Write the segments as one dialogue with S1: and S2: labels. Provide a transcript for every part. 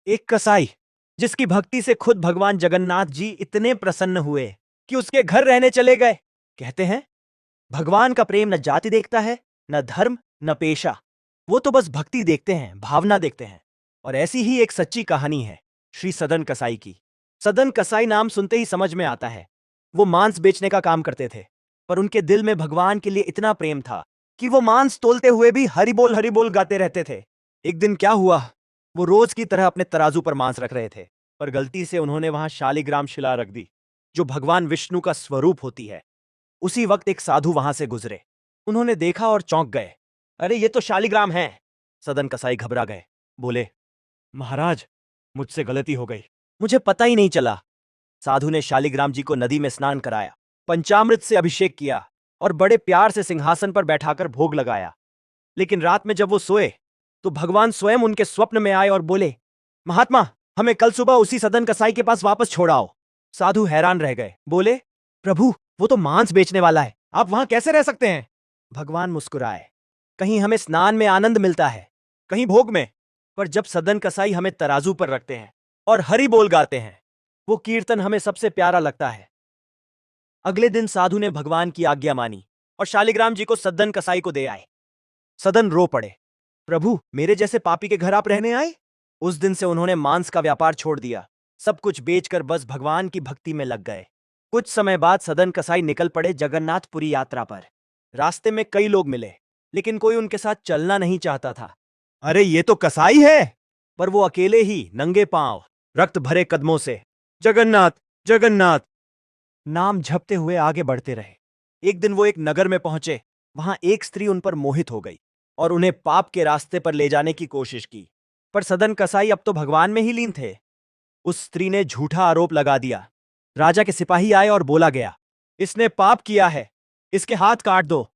S1: एक कसाई जिसकी भक्ति से खुद भगवान जगन्नाथ जी इतने प्रसन्न हुए कि उसके घर रहने चले गए। कहते हैं भगवान का प्रेम न जाति देखता है, न धर्म, न पेशा। वो तो बस भक्ति देखते हैं, भावना देखते हैं। और ऐसी ही एक सच्ची कहानी है श्री सदन कसाई की। सदन कसाई नाम सुनते ही समझ में आता है वो मांस बेचने का काम करते थे, पर उनके दिल में भगवान के लिए इतना प्रेम था कि वो मांस तोलते हुए भी हरि बोल गाते रहते थे। एक दिन क्या हुआ, वो रोज की तरह अपने तराजू पर मांस रख रहे थे, पर गलती से उन्होंने वहां शालिग्राम शिला रख दी, जो भगवान विष्णु का स्वरूप होती है। उसी वक्त एक साधु वहां से गुजरे। उन्होंने देखा और चौंक गए। अरे ये तो शालिग्राम है। सदन कसाई घबरा गए। बोले, महाराज, मुझसे गलती हो गई, मुझे पता ही नहीं चला। साधु ने शालिग्राम जी को नदी में स्नान कराया, पंचामृत से अभिषेक किया और बड़े प्यार से सिंहासन पर बैठाकर भोग लगाया। लेकिन रात में जब वो सोए तो भगवान स्वयं उनके स्वप्न में आए और बोले, महात्मा, हमें कल सुबह उसी सदन कसाई के पास वापस छोड़ाओ। साधु हैरान रह गए। बोले, प्रभु, वो तो मांस बेचने वाला है, आप वहां कैसे रह सकते हैं? भगवान मुस्कुराए। कहीं हमें स्नान में आनंद मिलता है, कहीं भोग में, पर जब सदन कसाई हमें तराजू पर रखते हैं और हरि बोल गाते हैं, वो कीर्तन हमें सबसे प्यारा लगता है। अगले दिन साधु ने भगवान की आज्ञा मानी और शालिग्राम जी को सदन कसाई को दे आए। सदन रो पड़े। प्रभु, मेरे जैसे पापी के घर आप रहने आए? उस दिन से उन्होंने मांस का व्यापार छोड़ दिया, सब कुछ बेचकर बस भगवान की भक्ति में लग गए। कुछ समय बाद सदन कसाई निकल पड़े जगन्नाथपुरी यात्रा पर। रास्ते में कई लोग मिले, लेकिन कोई उनके साथ चलना नहीं चाहता था। अरे ये तो कसाई है! पर वो अकेले ही नंगे पांव, रक्त भरे कदमों से जगन्नाथ, जगन्नाथ नाम जपते हुए आगे बढ़ते रहे। एक दिन वो एक नगर में पहुंचे। वहां एक स्त्री उन पर मोहित हो गई और उन्हें पाप के रास्ते पर ले जाने की कोशिश की, पर सदन कसाई अब तो भगवान में ही लीन थे। उस स्त्री ने झूठा आरोप लगा दिया। राजा के सिपाही आए और बोला गया, इसने पाप किया है, इसके हाथ काट दो।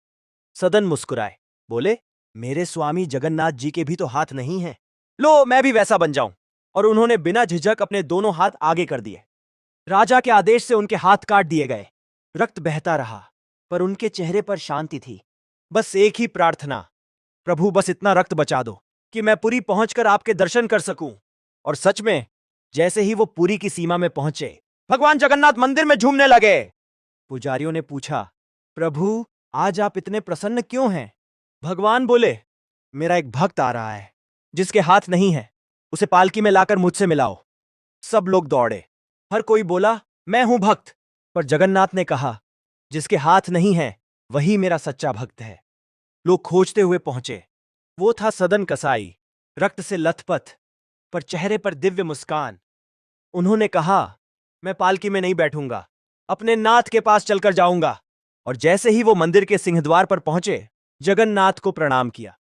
S1: सदन मुस्कुराए। बोले, मेरे स्वामी जगन्नाथ जी के भी तो हाथ नहीं हैं। लो, मैं भी वैसा बन जाऊं। और उन्होंने बिना झिझक अपने दोनों हाथ आगे कर दिए। राजा के आदेश से उनके हाथ काट दिए गए। रक्त बहता रहा, पर उनके चेहरे पर शांति थी। बस एक ही प्रार्थना, प्रभु, बस इतना रक्त बचा दो कि मैं पुरी पहुंचकर आपके दर्शन कर सकूं। और सच में, जैसे ही वो पुरी की सीमा में पहुंचे, भगवान जगन्नाथ मंदिर में झूमने लगे। पुजारियों ने पूछा, प्रभु, आज आप इतने प्रसन्न क्यों हैं? भगवान बोले, मेरा एक भक्त आ रहा है, जिसके हाथ नहीं है, उसे पालकी में लाकर मुझसे मिलाओ। सब लोग दौड़े। हर कोई बोला, मैं हूं भक्त। पर जगन्नाथ ने कहा, जिसके हाथ नहीं है वही मेरा सच्चा भक्त है। लोग खोजते हुए पहुंचे। वो था सदन कसाई, रक्त से लथपथ, पर चेहरे पर दिव्य मुस्कान। उन्होंने कहा, मैं पालकी में नहीं बैठूंगा, अपने नाथ के पास चलकर जाऊंगा। और जैसे ही वो मंदिर के सिंहद्वार पर पहुंचे, जगन्नाथ को प्रणाम किया।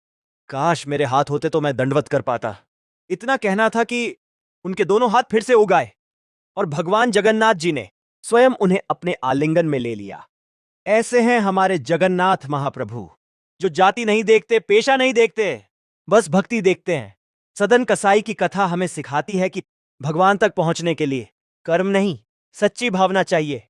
S1: काश मेरे हाथ होते तो मैं दंडवत कर पाता। इतना कहना था कि उनके दोनों हाथ फिर से उगाए और भगवान जगन्नाथ जी ने स्वयं उन्हें अपने आलिंगन में ले लिया। ऐसे हैं हमारे जगन्नाथ महाप्रभु, जो जाति नहीं देखते, पेशा नहीं देखते, बस भक्ति देखते हैं। सदन कसाई की कथा हमें सिखाती है कि भगवान तक पहुंचने के लिए कर्म नहीं, सच्ची भावना चाहिए।